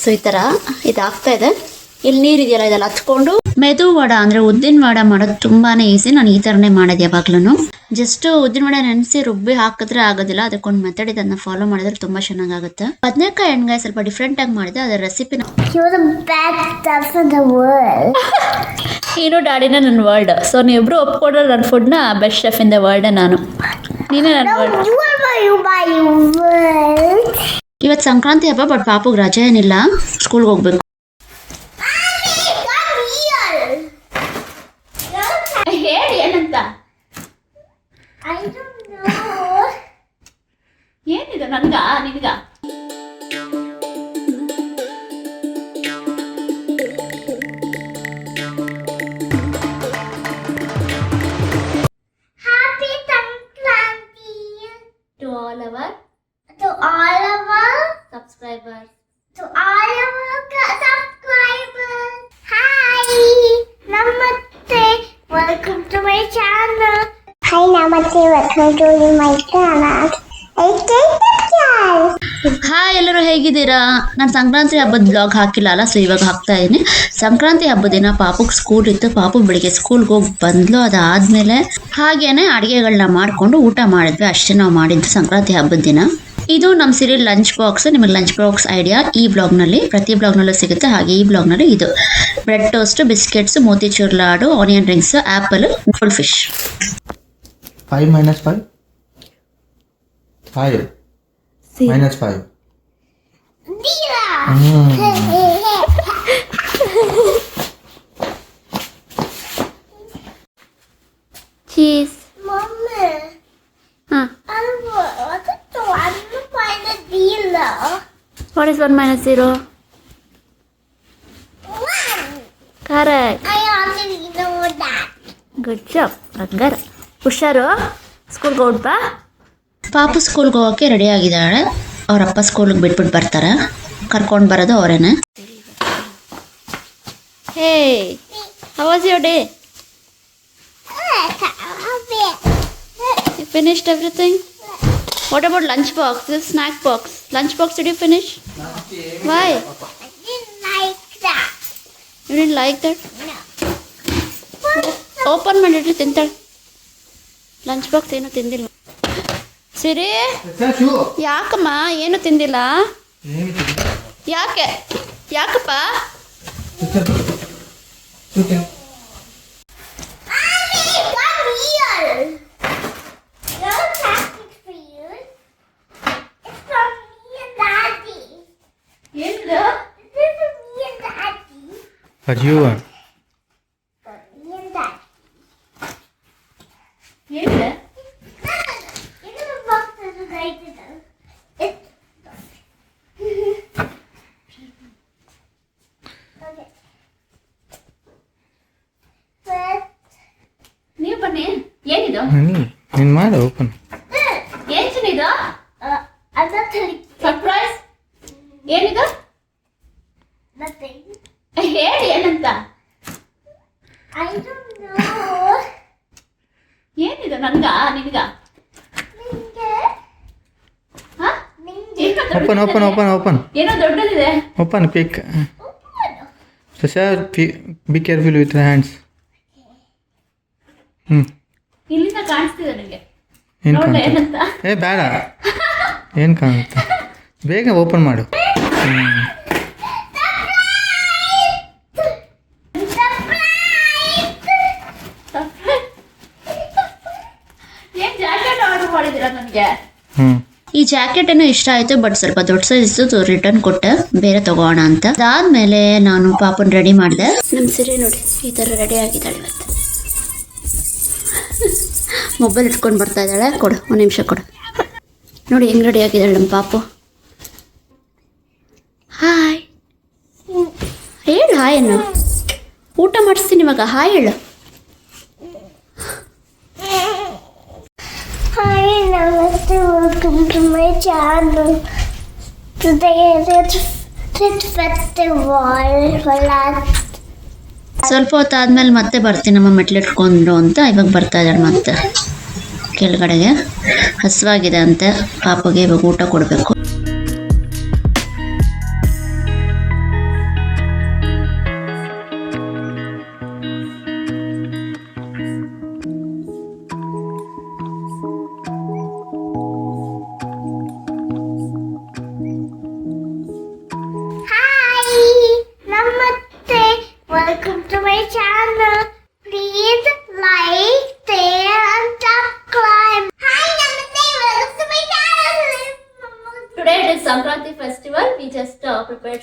So ಈ ಥರ ಇದಾಗ್ತಾ ಇದೆ. ಇಲ್ಲಿ ನೀರಿದೆಯಲ್ಲ ಇದೆಲ್ಲ ಹಚ್ಕೊಂಡು ಮೆದು ವಡ ಅಂದರೆ ಉದ್ದಿನ ವಡ ಮಾಡೋದು ತುಂಬಾ ಈಸಿ. ನಾನು ಈ ಥರನೇ ಮಾಡೋದು ಯಾವಾಗ್ಲೂ. ಜಸ್ಟ್ ಉದ್ದಿನ ವಡ ನೆನೆಸಿ ರುಬ್ಬಿ ಹಾಕಿದ್ರೆ ಆಗೋದಿಲ್ಲ. ಅದಕ್ಕೊಂದು ಮೆಥಡ್ ಇದೆ, ಅದನ್ನ ಫಾಲೋ ಮಾಡಿದ್ರೆ ತುಂಬ ಚೆನ್ನಾಗಾಗುತ್ತೆ. ಬದನೆಕಾಯಿ ಎಣ್ಗಾಯಿ ಸ್ವಲ್ಪ ಡಿಫ್ರೆಂಟ್ ಆಗಿ ಮಾಡಿದೆ. ಅದರ ರೆಸಿಪಿನ ನೀನು ಡ್ಯಾಡಿನ ನನ್ನ ವರ್ಲ್ಡ್. ಸೊ ನೀವಿಬ್ರು ಒಪ್ಕೊಂಡ್ರೆ ನನ್ನ ಫುಡ್ನ best chef in the world. ನಾನು ನೀನೇ ನನ್ನ ವರ್ಲ್ಡ್. ಇವತ್ತು ಸಂಕ್ರಾಂತಿ ಹಬ್ಬ, ಬಟ್ ಪಾಪುಗೆ ರಜೆ ಏನಿಲ್ಲ, ಸ್ಕೂಲ್ಗೆ ಹೋಗ್ಬೇಕು. ಹೇಳಿ ಏನಂತ. ಏನಿದೆ ನನ್ಗ ನಿನ್ಗ? To all our subscribers. Hi, Namaste. Welcome to my channel. Hi, Namaste. Welcome to my channel. Hi, ಎಲ್ಲರೂ ಹೇಗಿದ್ದೀರಾ? ನಾನು ಸಂಕ್ರಾಂತಿ ಹಬ್ಬದ ಬ್ಲಾಗ್ ಹಾಕಿಲ್ಲ ಅಲ್ಲ, ಸೊ ಇವಾಗ ಹಾಕ್ತಾ ಇದ್ದೀನಿ. ಸಂಕ್ರಾಂತಿ ಹಬ್ಬದ ದಿನ ಪಾಪುಗೆ ಸ್ಕೂಲ್ ಇತ್ತು. ಪಾಪು ಬೆಳಿಗ್ಗೆ ಸ್ಕೂಲ್ಗೆ ಹೋಗಿ ಬಂದ್ಲು. ಅದಾದ್ಮೇಲೆ ಹಾಗೇನೆ ಅಡುಗೆಗಳನ್ನ ಮಾಡಿಕೊಂಡು ಊಟ ಮಾಡಿದ್ವಿ. ಅಷ್ಟೇ ನಾವು ಮಾಡಿದ್ದು ಸಂಕ್ರಾಂತಿ ಹಬ್ಬದ ದಿನ. ಇದು ನಮ್ಮ ಸಿರಿ ಲಂಚ್ ಬಾಕ್ಸ್. ನಿಮಗೆ ಲಂಚ್ ಬಾಕ್ಸ್ ಐಡಿಯಾ ಈ ಬ್ಲಾಗ್ನಲ್ಲಿ, ಪ್ರತಿ ಬ್ಲಾಗ್ನಲ್ಲೂ ಸಿಗುತ್ತೆ. ಹಾಗೆ ಈ ಬ್ಲಾಗ್ನಲ್ಲಿ ಇದು bread toast, biscuits, motichoor laddu, onion rings, apple, gold fish. 5 minus 5? 5 minus 5. Cheese. Mama. Huh. What is 1 minus 0? What is 1 minus 0? 1. Correct. I already know that. Good job. ಹಂಗಾರ ಹುಷಾರು, ಸ್ಕೂಲ್ಗೆ ಹೋಗ್ಬಾ. ಪಾಪು ಸ್ಕೂಲ್ಗೆ ಹೋಗೋಕ್ಕೆ ರೆಡಿ ಆಗಿದ್ದಾಳೆ. ಅವರಪ್ಪ ಸ್ಕೂಲಿಗೆ ಬಿಟ್ಬಿಟ್ಟು ಬರ್ತಾರೆ. ಕರ್ಕೊಂಡು ಬರೋದು ಅವರೇನೆ. Hey, how was your day? You finished everything? What about lunch box? This is snack box. Lunch box, did you finish? Why? I didn't like that. You didn't like that? No. Open ಮಾಡಿಟ್ರೆ ತಿಂತಾಳೆ. Lunch box ಏನು ತಿಂದಿಲ್ಲ. ಸಿರಿ, ಯಾಕಮ್ಮ ಏನು ತಿಂದಿಲ್ಲ? ಯಾಕಪ್ಪ? Mommy, come here. No chocolate for you. It's from me and Daddy. ಏನು? This is for me and Daddy. What do you want? For me and Daddy. ಏನು? In the box is right there. It's okay. First, ನೀವು ಬನ್ನಿ. ಏನಿದು? ನೀನು ಮಾಡು open. ಏನ್ ಚಿನ್ನಿದು? I'm not telling surprise. ಏನಿದು? nothing. ಹೇಳಿ ಏನಂತ. I don't know. ಏನಿದು ನನ್ಗ ನಿನ್ಗ? ಹಾ? Open. ಏನೋ ದೊಡ್ಡದಿದೆ. Open, pick. Sasha, be careful with your hands. ಇಲ್ಲಿಂದ ಕಾಣಿಸ್ತಿದೆ ನನಗೆ. ಏನು ನೋಡ್ದೆ ಕಾಣುತ್ತೆ? ಏನಂತ? ಬೇಡ. ಏನು ಕಾಣುತ್ತೆ? ಬೇಗ ಓಪನ್ ಮಾಡು. ಏನ್ ಜಾಕೆಟ್ ಆರ್ಡರ್ ಮಾಡಿದಿರ ನನಗೆ? ಈ ಜಾಕೆಟ್ ಏನೋ ಇಷ್ಟ ಆಯ್ತು, ಬಟ್ ಸ್ವಲ್ಪ ದೊಡ್ಡ ಸೈಜ್ ರಿಟರ್ನ್ ಕೊಟ್ಟೆ, ಬೇರೆ ತಗೋಣ ಅಂತ. ಅದಾದ್ಮೇಲೆ ನಾನು ಪಾಪನ್ ರೆಡಿ ಮಾಡಿದೆ. ನಮ್ ಸಿರಿ ನೋಡಿ ಈ ತರ ರೆಡಿ ಆಗಿದ್ದಾಳೆ. ಇವತ್ತು ಮೊಬೈಲ್ ಇಟ್ಕೊಂಡು ಬರ್ತಾ ಇದ್ದಾಳೆ. ಕೊಡು, ಒಂದು ನಿಮಿಷ ಕೊಡು. ನೋಡಿ ಹೆಂಗ್ ರೆಡಿ ಆಗಿದ್ದಾಳೆ ನಮ್ಮ ಪಾಪು. ಹಾಯ್ ಹೇಳು. ಹಾಯ್ ಅನ್ನು ಊಟ ಮಾಡಿಸ್ತೀನಿ ಇವಾಗ. ಹಾಯ್ ಹೇಳು. Hi, Namaste. Welcome to my channel. Today is Rit Festival. ಸ್ವಲ್ಪ ಹೊತ್ತಾದ್ಮೇಲೆ ಮತ್ತೆ ಬರ್ತೀನಿ ನಮ್ಮ ಮೆಟ್ಲಿಟ್ಕೊಂಡು ಅಂತ. ಇವಾಗ ಬರ್ತಾ ಇದ್ದಾಳೆ ಮತ್ತೆ ಕೆಳಗಡೆಗೆ. ಹಸುವಾಗಿದೆ ಅಂತೆ ಪಾಪಗೆ. ಇವಾಗ ಊಟ ಕೊಡಬೇಕು.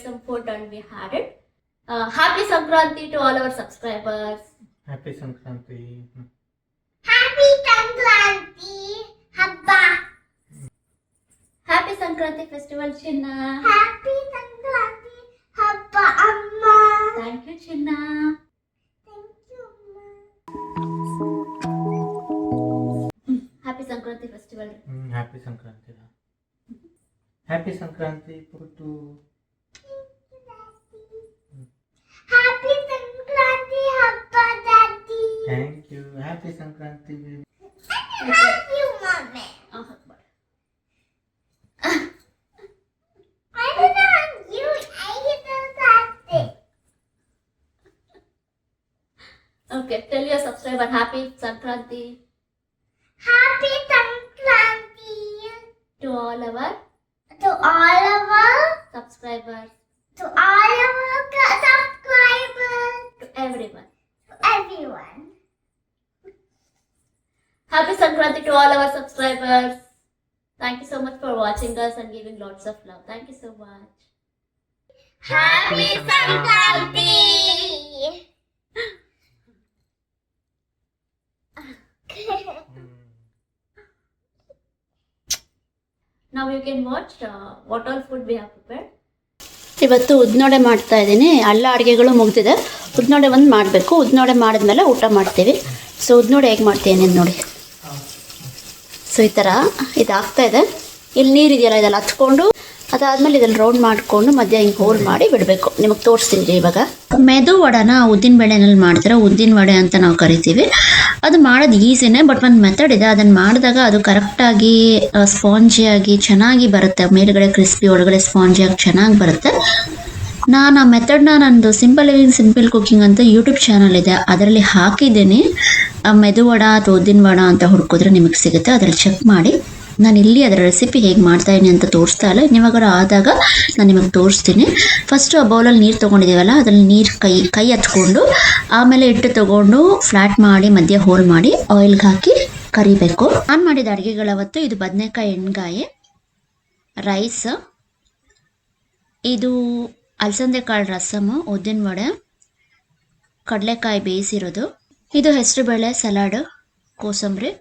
prepared some food and we had it. Happy Sankranti to all our subscribers. Happy Sankranti. Happy Sankranti Habba. Happy Sankranti festival, Chinna. Happy Sankranti Habba, Amma. Thank you, Chinna. Thank you, Amma. Happy Sankranti festival. Happy Sankranti. Happy Sankranti to Happy Sankranti Habba, Daddy. thank you. Happy Sankranti. Thank you, Mommy. I don't know you. I hit the Okay, tell your subscriber Happy Sankranti Happy Sankranti to all our to all of our subscribers, to all of our subscribers, to everyone. to everyone. Happy Sankranti to all our subscribers. Thank you so much for watching us and giving lots of love. Thank you so much. Happy Sankranti. Now you can watch what all food we have prepared. ಇವತ್ತು ಉದ್ನೋಡೆ ಮಾಡ್ತಾ ಇದ್ದೀನಿ. ಎಲ್ಲ ಅಡುಗೆಗಳು ಮುಗಿದಿದೆ. ಉದ್ನೋಡೆ ಒಂದು ಮಾಡಬೇಕು. ಉದ್ನೋಡೆ ಮಾಡಿದ್ಮೇಲೆ ಊಟ ಮಾಡ್ತೀವಿ. ಸೊ ಉದ್ನೋಡೆ ಹೇಗೆ ಮಾಡ್ತೀನಿ ನೋಡಿ. ಸೊ ಈ ಥರ ಇದು ಆಗ್ತಾ ಇದೆ. ಇಲ್ಲಿ ನೀರಿದೆಯಲ್ಲ ಇದೆಲ್ಲ ಹಚ್ಕೊಂಡು ಅದಾದಮೇಲೆ ಇದನ್ನು ರೌಂಡ್ ಮಾಡಿಕೊಂಡು ಮಧ್ಯ ಹಿಂಗೆ ಹೋಲ್ ಮಾಡಿ ಬಿಡಬೇಕು. ನಿಮಗೆ ತೋರಿಸ್ತೀನಿ ಇವಾಗ. ಮೆದು ವಡೆನ ಉದ್ದಿನ ಬೇಳೆನಲ್ಲಿ ಮಾಡ್ತಾರೆ. ಉದ್ದಿನ ವಡೆ ಅಂತ ನಾವು ಕರಿತೀವಿ. ಅದು ಮಾಡೋದು ಈಸಿನೇ, ಬಟ್ ಒಂದು ಮೆಥಡ್ ಇದೆ. ಅದನ್ನು ಮಾಡಿದಾಗ ಅದು ಕರೆಕ್ಟಾಗಿ ಸ್ಪಾಂಜಿಯಾಗಿ ಚೆನ್ನಾಗಿ ಬರುತ್ತೆ. ಮೇಲ್ಗಡೆ ಕ್ರಿಸ್ಪಿ, ಒಳಗಡೆ ಸ್ಪಾಂಜಿಯಾಗಿ ಚೆನ್ನಾಗಿ ಬರುತ್ತೆ. ನಾನು ಆ ಮೆಥಡ್ನ ನಂದು ಸಿಂಪಲ್ ಲಿವಿಂಗ್ ಸಿಂಪಲ್ ಕುಕಿಂಗ್ ಅಂತ ಯೂಟ್ಯೂಬ್ ಚಾನಲ್ ಇದೆ, ಅದರಲ್ಲಿ ಹಾಕಿದ್ದೀನಿ. ಮೆದು ವಡ ಅಥವಾ ಉದ್ದಿನ ವಡ ಅಂತ ಹುಡುಕಿದ್ರೆ ನಿಮಗೆ ಸಿಗುತ್ತೆ, ಅದರಲ್ಲಿ ಚೆಕ್ ಮಾಡಿ. ನಾನು ಇಲ್ಲಿ ಅದರ ರೆಸಿಪಿ ಹೇಗೆ ಮಾಡ್ತಾಯಿದ್ದೀನಿ ಅಂತ ತೋರಿಸ್ತಾ ಇಲ್ಲ. ಇವಾಗಾರ ಆದಾಗ ನಾನು ನಿಮಗೆ ತೋರಿಸ್ತೀನಿ. ಫಸ್ಟು ಆ ಬೌಲಲ್ಲಿ ನೀರು ತೊಗೊಂಡಿದ್ದೀವಲ್ಲ, ಅದರಲ್ಲಿ ನೀರು ಕೈ ಹಚ್ಕೊಂಡು ಆಮೇಲೆ ಹಿಟ್ಟು ತೊಗೊಂಡು ಫ್ಲ್ಯಾಟ್ ಮಾಡಿ ಮಧ್ಯ ಹೋಲ್ ಮಾಡಿ ಆಯಿಲ್ಗೆ ಹಾಕಿ ಕರಿಬೇಕು. ನಾನು ಮಾಡಿದ ಅಡುಗೆಗಳವತ್ತು ಇದು ಬದನೆಕಾಯಿ ಎಣ್ಗಾಯಿ, ರೈಸ್, ಇದು ಅಲಸಂದೆ ಕಾಳು ರಸಮು, ಉದ್ದಿನ ವಡೆ, ಕಡಲೆಕಾಯಿ ಬೇಯಿಸಿರೋದು, ಇದು ಹೆಸರುಬೇಳೆ ಸಲಾಡ್, ಕೋಸಂಬರಿ,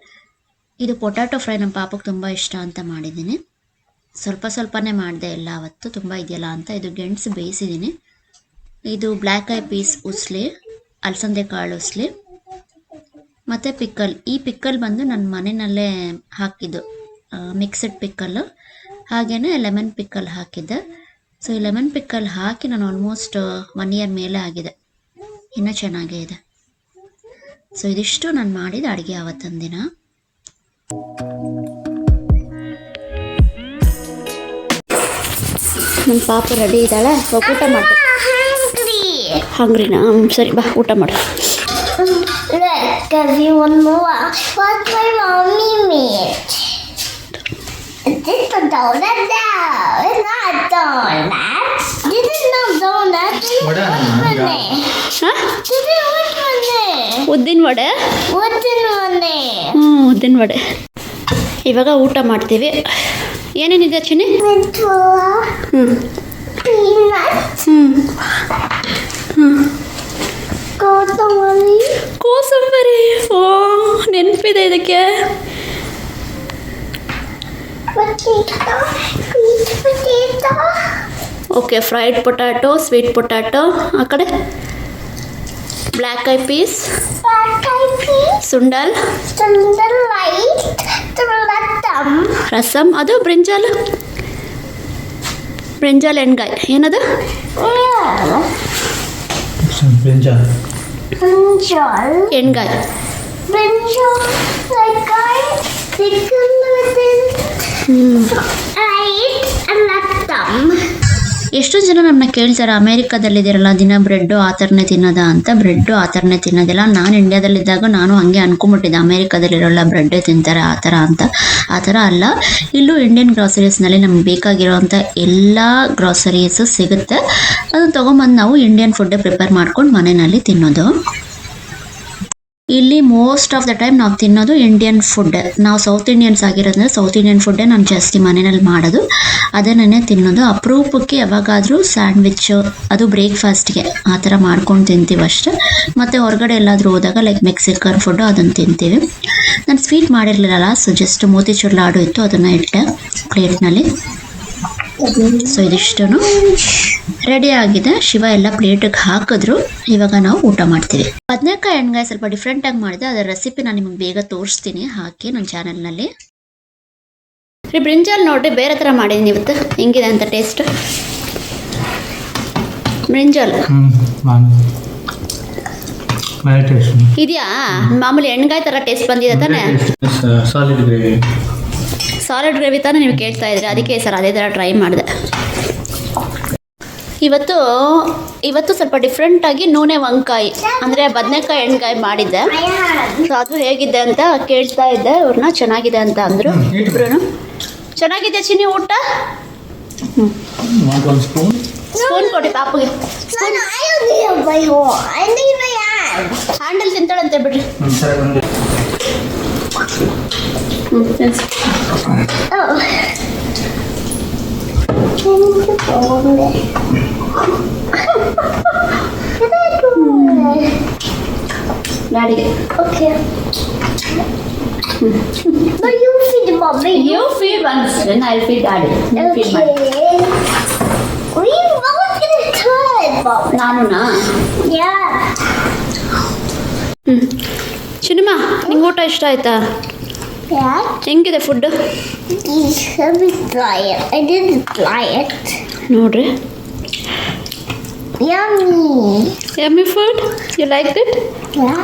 ಇದು ಪೊಟ್ಯಾಟೊ ಫ್ರೈ. ನಮ್ಮ ಪಾಪಕ್ಕೆ ತುಂಬ ಇಷ್ಟ ಅಂತ ಮಾಡಿದ್ದೀನಿ. ಸ್ವಲ್ಪನೇ ಮಾಡಿದೆ ಎಲ್ಲ ಅವತ್ತು, ತುಂಬ ಇದೆಯಲ್ಲ ಅಂತ. ಇದು ಗೆಣಸು ಬೇಯಿಸಿದ್ದೀನಿ. ಇದು ಬ್ಲ್ಯಾಕ್ ಐ ಪೀಸ್ ಉಸ್ಲಿ, ಅಲಸಂದೆ ಕಾಳು ಉಸ್ಲಿ, ಮತ್ತು ಪಿಕ್ಕಲ್. ಈ ಪಿಕ್ಕಲ್ ಬಂದು ನನ್ನ ಮನೆಯಲ್ಲೇ ಹಾಕಿದ್ದು, ಮಿಕ್ಸಡ್ ಪಿಕ್ಕಲ್ಲು. ಹಾಗೆಯೇ ಲೆಮನ್ ಪಿಕ್ಕಲ್ ಹಾಕಿದ್ದೆ. ಸೊ ಈ ಲೆಮನ್ ಪಿಕ್ಕಲ್ ಹಾಕಿ ನಾನು ಆಲ್ಮೋಸ್ಟ್ 1 ಇಯರ್ ಮೇಲೆ ಆಗಿದೆ, ಇನ್ನೂ ಚೆನ್ನಾಗೇ ಇದೆ. ಸೊ ಇದಿಷ್ಟು ನಾನು ಮಾಡಿದ ಅಡುಗೆ ಆವತ್ತಿನ ದಿನ. ನಮ್ಮ ಪಾಪ ರೆಡಿ ಇದ್ದಾಳೆ, ಊಟ ಮಾಡಿ. ಹಂಗ್ರಿನಾ? ಸರಿ ಬಾ ಊಟ ಮಾಡು. Look, everyone more. What my mommy made. This is a donut now. It's not a donut. This is not donut. This is What what's my name? This is what's my name? ಉದ್ದಿನ vada. What's in my name? ಉದ್ದಿನ ವಡೆ. ಇವಾಗ ಊಟ ಮಾಡ್ತೀವಿ. ಏನೇನಿದೆ ಚಿನ್ನಿ? Peanuts. ಕೋಸಂಬರಿ. ಓ ನೆನಪಿದೆ ಇದಕ್ಕೆ. Potato. Sweet potato. Okay, fried potato, sweet potato. ಆ ಕಡೆ black eye peas, Black eyed peas. Sundal, Thunder light. Thunder. Rasam, ಅದು ಬ್ರಿಂಜಾಲ್ ಎಣ್ಗಾಯಿ. ಏನದು? Brinjal. Brinjal. ಎಣ್ಗಾಯಿ. Brinjal. Like I pickle with it. Right and let them. ಎಷ್ಟೋ ಜನ ನಮ್ಮನ್ನ ಕೇಳ್ತಾರೆ, ಅಮೇರಿಕಾದಲ್ಲಿದ್ದೀರಲ್ಲ ದಿನ ಬ್ರೆಡ್ಡು ಆ ಥರನೇ ತಿನ್ನೋದಾ ಅಂತ. ಬ್ರೆಡ್ಡು ಆ ಥರನೇ ತಿನ್ನೋದಿಲ್ಲ. ನಾನು ಇಂಡಿಯಾದಲ್ಲಿದ್ದಾಗ ನಾನು ಹಾಗೆ ಅನ್ಕೊಂಬಿಟ್ಟಿದ್ದೆ, ಅಮೇರಿಕಾದಲ್ಲಿರೋಲ್ಲ ಬ್ರೆಡ್ಡೇ ತಿಂತಾರೆ ಆ ಥರ ಅಂತ. ಆ ಥರ ಅಲ್ಲ. ಇಲ್ಲೂ ಇಂಡಿಯನ್ ಗ್ರಾಸರೀಸ್ನಲ್ಲಿ ನಮ್ಗೆ ಬೇಕಾಗಿರೋವಂಥ ಎಲ್ಲ ಗ್ರಾಸರೀಸು ಸಿಗುತ್ತೆ. ಅದನ್ನು ತೊಗೊಂಬಂದು ನಾವು ಇಂಡಿಯನ್ ಫುಡ್ಡೇ ಪ್ರಿಪೇರ್ ಮಾಡ್ಕೊಂಡು ಮನೆಯಲ್ಲಿ ತಿನ್ನೋದು. ಇಲ್ಲಿ ಮೋಸ್ಟ್ ಆಫ್ ದ ಟೈಮ್ ನಾವು ತಿನ್ನೋದು ಇಂಡಿಯನ್ ಫುಡ್. ನಾವು ಸೌತ್ ಇಂಡಿಯನ್ಸ್ ಆಗಿರೋದ್ರಿಂದ ಸೌತ್ ಇಂಡಿಯನ್ ಫುಡ್ಡೇ ನಾನು ಜಾಸ್ತಿ ಮನೆಯಲ್ಲಿ ಮಾಡೋದು, ಅದನ್ನೇ ತಿನ್ನೋದು. ಅಪರೂಪಕ್ಕೆ ಯಾವಾಗಾದರೂ ಸ್ಯಾಂಡ್ವಿಚ್, ಅದು ಬ್ರೇಕ್ಫಾಸ್ಟ್ಗೆ ಆ ಥರ ಮಾಡ್ಕೊಂಡು ತಿಂತೀವಿ ಅಷ್ಟೇ. ಮತ್ತು ಹೊರಗಡೆ ಎಲ್ಲಾದರೂ ಹೋದಾಗ ಲೈಕ್ ಮೆಕ್ಸಿಕನ್ ಫುಡ್ಡು ಅದನ್ನು ತಿಂತೀವಿ. ನಾನು ಸ್ವೀಟ್ ಮಾಡಿರಲಿಲ್ಲ, ಸೊ ಜಸ್ಟ್ ಮೋತಿಚೂರ್ ಲಾಡು ಇತ್ತು, ಅದನ್ನು ಇಟ್ಟೆ ಪ್ಲೇಟ್ನಲ್ಲಿ. ಸೊ ಇದಿಷ್ಟು ರೆಡಿ ಆಗಿದೆ. ಶಿವ ಎಲ್ಲ ಪ್ಲೇಟಿಗೆ ಹಾಕಿದ್ರು. ಇವಾಗ ನಾವು ಊಟ ಮಾಡ್ತೀವಿ. ಬದನೆಕಾಯಿ ಎಣ್ಗಾಯಿ ಸ್ವಲ್ಪ ಡಿಫ್ರೆಂಟಾಗಿ ಮಾಡಿದೆ, ಅದರ ರೆಸಿಪಿ ನಾನು ನಿಮಗೆ ಬೇಗ ತೋರಿಸ್ತೀನಿ ಹಾಕಿ ನನ್ನ ಚಾನಲ್ನಲ್ಲಿ. ಬ್ರಿಂಜಾಲ್ ನೋಡ್ರಿ ಬೇರೆ ಥರ ಮಾಡಿದ್ದೀನಿ ಇವತ್ತು. ಹೆಂಗಿದೆ ಅಂತ ಟೇಸ್ಟ್ ಬ್ರಿಂಜಾಲ್ ಇದೆಯಾ? ಮಾಮೂಲಿ ಎಣ್ಗಾಯಿ ಥರ ಟೇಸ್ಟ್ ಬಂದಿದೆ ತಾನೇ? Solid gravy. ಸಾಲಿಡ್ ಗ್ರೇವಿ ತಾನೇ ನೀವು ಕೇಳ್ತಾ ಇದ್ರಿ, ಅದಕ್ಕೆ ಸರ್ ಅದೇ ಥರ ಟ್ರೈ ಮಾಡಿದೆ. ಇವತ್ತು ಸ್ವಲ್ಪ ಡಿಫ್ರೆಂಟಾಗಿ ನೂನೆ ವಂಕಾಯಿ ಅಂದರೆ ಬದನೆಕಾಯಿ ಎಣ್ಗಾಯಿ ಮಾಡಿದ್ದೆ. ಸೊ ಅದು ಹೇಗಿದೆ ಅಂತ ಕೇಳ್ತಾ ಇದ್ದೆ ಅವ್ರನ್ನ. ಚೆನ್ನಾಗಿದೆ ಅಂತ ಅಂದರು ಇಬ್ಬರು. ಚೆನ್ನಾಗಿದೆ ಚಿನ್ನಿ ಊಟ? ಸ್ಪೂನ್ ಕೊಡಿ ಪಾಪುಗೆ. ಹ್ಯಾಂಡಲ್ ತಿಂತಾಳಂತೆ ಬಿಡ್ರಿ. ಡ್ಯಾಡಿಗೆ. Okay. But you feed mommy. You feed once, then I'll feed daddy. You feed Okay. We both gonna try it, mommy. ನಾನುನಾ? Yeah. ಚಿನ್ನಮ್ಮ ನಿಂಗೆ ಊಟ ಇಷ್ಟ ಆಯ್ತಾ? Yeah. ಹೆಂಗಿದೆ food? Let me try it. I didn't try it. ನೋಡ್ರಿ. Yummy. Yummy food? You liked it? Yeah.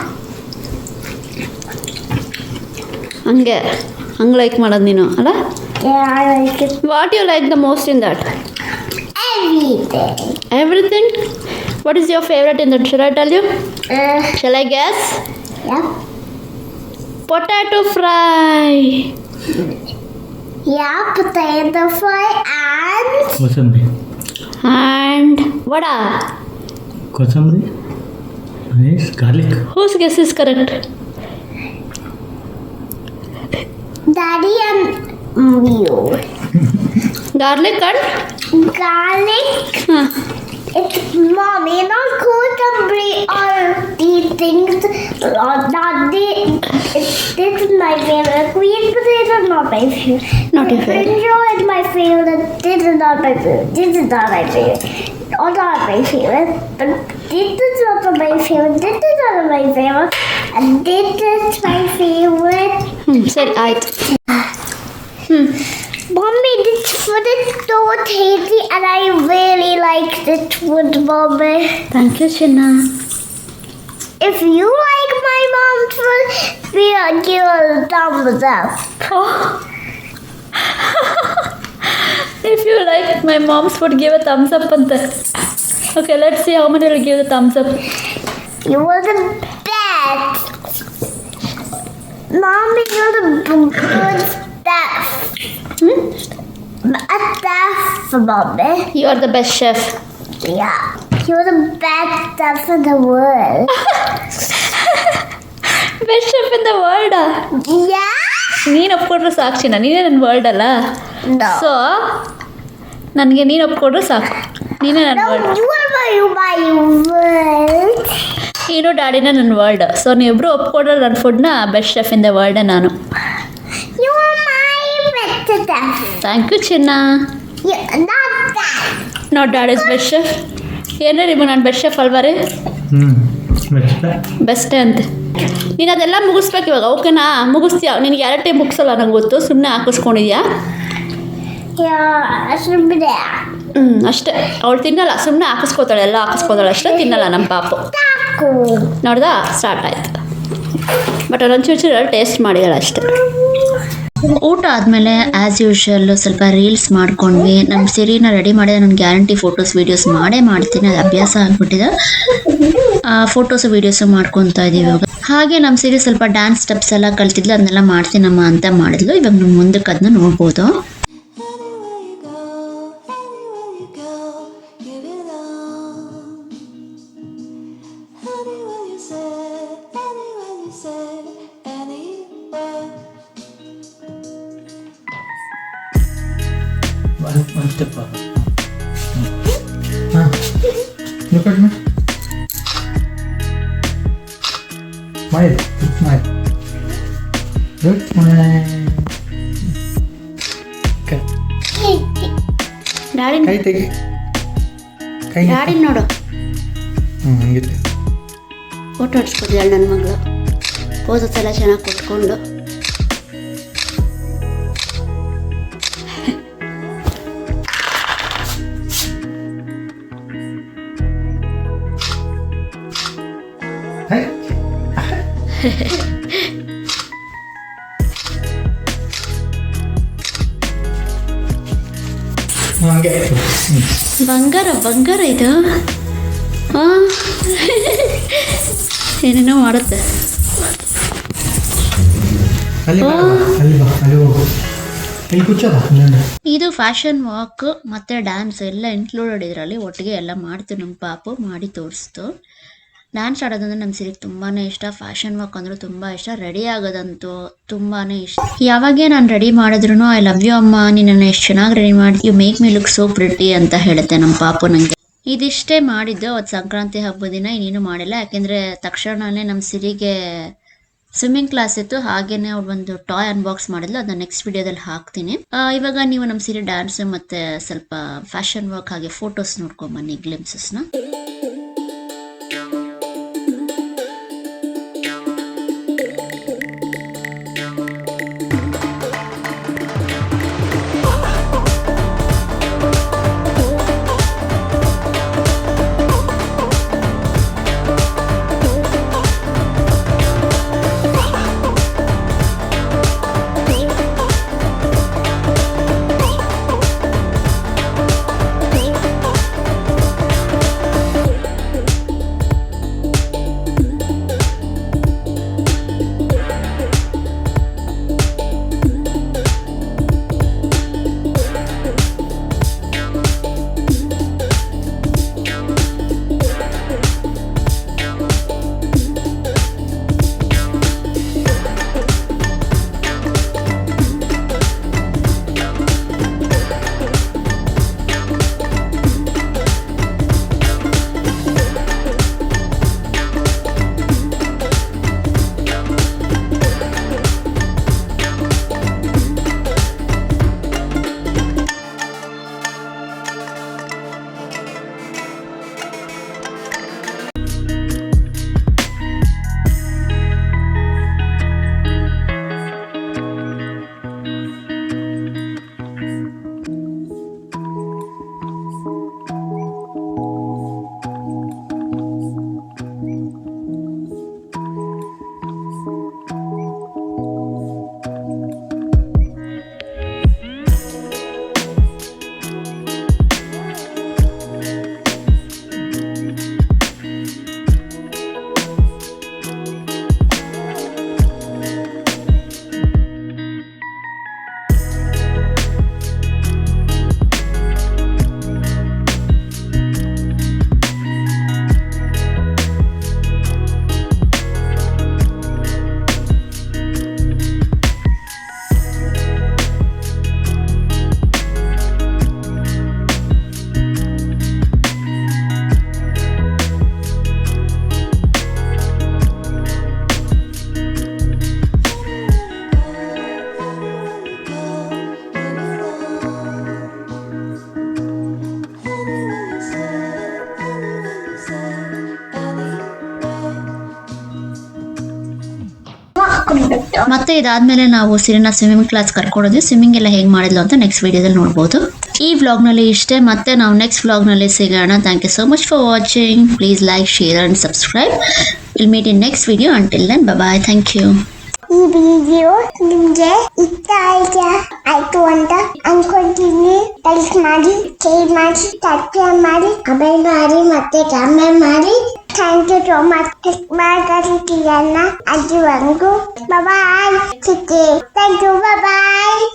ಹಂಗೆ like ಮಾಡೋದು ನೀನು ಅಲ್ಲ? Yeah, I like it. What you like the most in that? Everything. Everything? What is your favorite in that? Should I tell you? Shall I guess? Yeah. Potato fry. Yeah, potato fry and kosambari. And vada. Kosambari. Nice. Garlic. Whose guess is correct? Daddy and you. Garlic and? Garlic. Huh. It's mommy, not kotamri or these things. Not the. This is my favorite. Sweet potato is not my favorite. Not your favorite. Brinjal is my favorite. This is not my favorite. This is not my favorite. All not my favorite. But this is not my favorite. This is not my favorite. And this is my favorite. ಸರಿ ಆಯ್ತು. Mommy, this food is so tasty and I really like this food, Mommy. Thank you ಚಿನ್ನ. If you like my mom's food, we'll give a thumbs up. If you like my mom's food, give a thumbs up ante. Okay, let's see how many will give the thumbs up. You were the best. Mommy, you're the good stuff. A stuff, Mommy. You are the best chef. Yeah. You're the best stuff in the world. Best chef in the world. Yeah? ನೀನು ಒಪ್ಕೊಂಡ್ರೆ ಸಾಕು ಚಿನ್ನ, ನೀನೇ ನನ್ನ world ಅಲ್ಲ. No. So ನನಗೆ ನೀನು ಒಪ್ಕೊಂಡ್ರೆ ಸಾಕು, ನೀನೇ ನನ್ನ No, world. you are my world. ನೀನು ಡ್ಯಾಡಿನೇ ನನ್ನ ವರ್ಲ್ಡ್. ಸೊ ನೀವಿಬ್ರು ಒಪ್ಕೊಂಡ್ರೆ ನನ್ನ ಫುಡ್ನ best chef in the world ನಾನು. You are my best stuff. Thank you ಚಿನ್ನ. Yeah, not that. Not dad is best chef. ಏನೇ ನಿಮಗೆ ನಾನು ಬೆಸ್ಟ್ ಶೆಫ್ ಅಲ್ವಾ ರೀ? ಬೆಸ್ಟೇ ಅಂತೆ. ನೀನು ಅದೆಲ್ಲ ಮುಗಿಸ್ಬೇಕು ಇವಾಗ, ಓಕೆನಾ? ಮುಗಿಸ್ತೀಯ? ನಿನಗೆ ಎರಡೇ ಮುಗಿಸಲ್ಲ ನಂಗೆ ಗೊತ್ತು, ಸುಮ್ಮನೆ ಹಾಕಿಸ್ಕೊಂಡಿದ್ಯಾ? Yeah, should be there. ಅಷ್ಟೇ. ಅವಳು ತಿನ್ನಲ್ಲ, ಸುಮ್ಮನೆ ಹಾಕಿಸ್ಕೋತಾಳೆ, ಎಲ್ಲ ಹಾಕಿಸ್ಕೋತಾಳೆ ಅಷ್ಟೇ, ತಿನ್ನಲ್ಲ ನಮ್ಮ ಪಾಪು. Taco. ನೋಡ್ದಾ? ಸ್ಟಾರ್ಟ್ ಆಯ್ತು. ಬಟ್ ಅದೊಂದು ಚೂರು ಟೇಸ್ಟ್ ಮಾಡಿದಾಳೆ ಅಷ್ಟೇ. ಊಟ ಆದಮೇಲೆ ಆ್ಯಸ್ ಯೂಶ್ವಲ್ ಸ್ವಲ್ಪ ರೀಲ್ಸ್ ಮಾಡ್ಕೊಂಡ್ವಿ. ನಮ್ಮ ಸಿರಿನ ರೆಡಿ ಮಾಡಿದೆ, ನಾನು ಗ್ಯಾರಂಟಿ ಫೋಟೋಸ್ ವೀಡಿಯೋಸ್ ಮಾಡೇ ಮಾಡ್ತೀನಿ, ಅದು ಅಭ್ಯಾಸ ಆಗಿಬಿಟ್ಟಿದೆ. ಫೋಟೋಸು ವೀಡಿಯೋಸು ಮಾಡ್ಕೊತಾ ಇದ್ದೀವಿ ಇವಾಗ. ಹಾಗೆ ನಮ್ಮ ಸಿರಿ ಸ್ವಲ್ಪ ಡ್ಯಾನ್ಸ್ ಸ್ಟೆಪ್ಸ್ ಎಲ್ಲ ಕಲ್ತಿದ್ಲು, ಅದನ್ನೆಲ್ಲ ಮಾಡ್ತೀನಮ್ಮ ಅಂತ ಮಾಡಿದ್ಲು. ಇವಾಗ ನಮ್ಮ ಮುಂದಕ್ಕೆ ಅದನ್ನ ನೋಡ್ಬೋದು. one step forward. Look at me. Smile. Smile. Good smile. Okay. Daddy ಕೈ ತೆಗಿ. ಕೈ ಡ್ಯಾಡಿ ನೋಡು ಹಂಗಿತ್ತು. ಫೋಟೋ ಹೊಡ್ಸ್ಕೊಡ್ಯಾಳ ನನ್ನ ಮಗಳು. ಪೋಸಸ್ ಎಲ್ಲ ಚೆನ್ನಾಗಿ ಕೊಟ್ಕೊಂಡು ಹೈ. ಹಂಗೆ. ಬಂಗಾರ ಬಂಗಾರ ಇದು. ಹಾಂ ಏನೇನೋ ಮಾಡುತ್ತೆ. ಅಲ್ಲಿ ಬಾ, ಅಲ್ಲಿ ಬಾ, ಅಲ್ಲಿ ಹೋಗು. ಇಲ್ಲಿ ಕೂರ್ಚೋದ ಇಲ್ಲಾಂದ್ರೆ. ಇದು ಫ್ಯಾಷನ್ ವಾಕ್ ಮತ್ತು ಡ್ಯಾನ್ಸ್ ಎಲ್ಲ ಇನ್ಕ್ಲೂಡೆಡ್ ಇದರಲ್ಲಿ. ಒಟ್ಟಿಗೆ ಎಲ್ಲ ಮಾಡ್ತು ನಮ್ಮ ಪಾಪು, ಮಾಡಿ ತೋರಿಸ್ತು. ಡ್ಯಾನ್ಸ್ ಆಡೋದಂದ್ರೆ ನಮ್ಮ ಸಿರಿಗೆ ತುಂಬಾ ಇಷ್ಟ. ಫ್ಯಾಷನ್ ವಾಕ್ ಅಂದ್ರೆ ತುಂಬ ಇಷ್ಟ. ರೆಡಿ ಆಗೋದಂತೂ ತುಂಬಾ ಇಷ್ಟ. ಯಾವಾಗೇ ನಾನು ರೆಡಿ ಮಾಡಿದ್ರು ಐ ಲವ್ ಯು ಅಮ್ಮ, ನೀನನ್ನು ಎಷ್ಟು ಚೆನ್ನಾಗಿ ರೆಡಿ ಮಾಡಿ, you make me look so pretty ಅಂತ ಹೇಳುತ್ತೆ ನಮ್ಮ ಪಾಪು ನನಗೆ. ಇದಿಷ್ಟೇ ಮಾಡಿದ್ದು ಅವತ್ತು ಸಂಕ್ರಾಂತಿ ಹಬ್ಬದ ದಿನ. ಇನ್ನೇನು ಮಾಡಿಲ್ಲ, ಯಾಕೆಂದರೆ ತಕ್ಷಣವೇ ನಮ್ಮ ಸಿರಿಗೆ ಸ್ವಿಮ್ಮಿಂಗ್ ಕ್ಲಾಸ್ ಇತ್ತು. ಹಾಗೇನೆ ಅವ್ಳು ಒಂದು ಟಾಯ್ ಅನ್ಬಾಕ್ಸ್ ಮಾಡಿದ್ಲು. ಅದನ್ನ ನೆಕ್ಸ್ಟ್ ವಿಡಿಯೋದಲ್ಲಿ ಹಾಕ್ತೀನಿ. ಇವಾಗ ನೀವು ನಮ್ಮ ಸಿರಿ ಡ್ಯಾನ್ಸ್ ಮತ್ತು ಸ್ವಲ್ಪ ಫ್ಯಾಷನ್ ವರ್ಕ್ ಹಾಗೆ ಫೋಟೋಸ್ ನೋಡ್ಕೊಂಬನ್ನಿ, ಗ್ಲಿಮ್ಸಸ್ನ. ಮತ್ತೆ ಇದಾದ್ಮೇಲೆ ನಾವು ಸಿರಿನ ಸ್ವಿಮ್ಮಿಂಗ್ ಕ್ಲಾಸ್ ಕರ್ಕೊಂಡೋದ್ವಿ. ಸ್ವಿಮ್ಮಿಂಗ್ ಎಲ್ಲ ಹೇಗೆ ಮಾಡಿದ್ಲು ಅಂತ ನೆಕ್ಸ್ಟ್ ವಿಡಿಯೋದಲ್ಲಿ ನೋಡ್ಬೋದು. ಈ ವ್ಲಾಗ್ನಲ್ಲಿ ಇಷ್ಟೇ. ಮತ್ತೆ ನಾವು ನೆಕ್ಸ್ಟ್ ವ್ಲಾಗ್ನಲ್ಲಿ ಸಿಗೋಣ. Thank you so much for watching. Please like, share and subscribe. Will meet in next video. Until then bye. Thank you. ಈ ವಿಡಿಯೋ ನಿಮಗೆ ಇಷ್ಟ ಆಯ್ತು ಅಂತ ಅನ್ಕೊಂತೀನಿ. ಲೈಕ್ ಮಾಡಿ, ಶೇರ್ ಮಾಡಿ, ಸಬ್ಸ್ಕ್ರೈಬ್ ಮಾಡಿ, ಕಮೆಂಟ್ ಮಾಡಿ, ಮತ್ತೆ ಕಮೆಂಟ್ ಮಾಡಿ. Thank you so much. ಮಾತಾಡ್ತಿರಲ್ಲ ಅಲ್ಲಿವರೆಗೂ ಬಾಯ್. Thank you. ಬಾಯ್.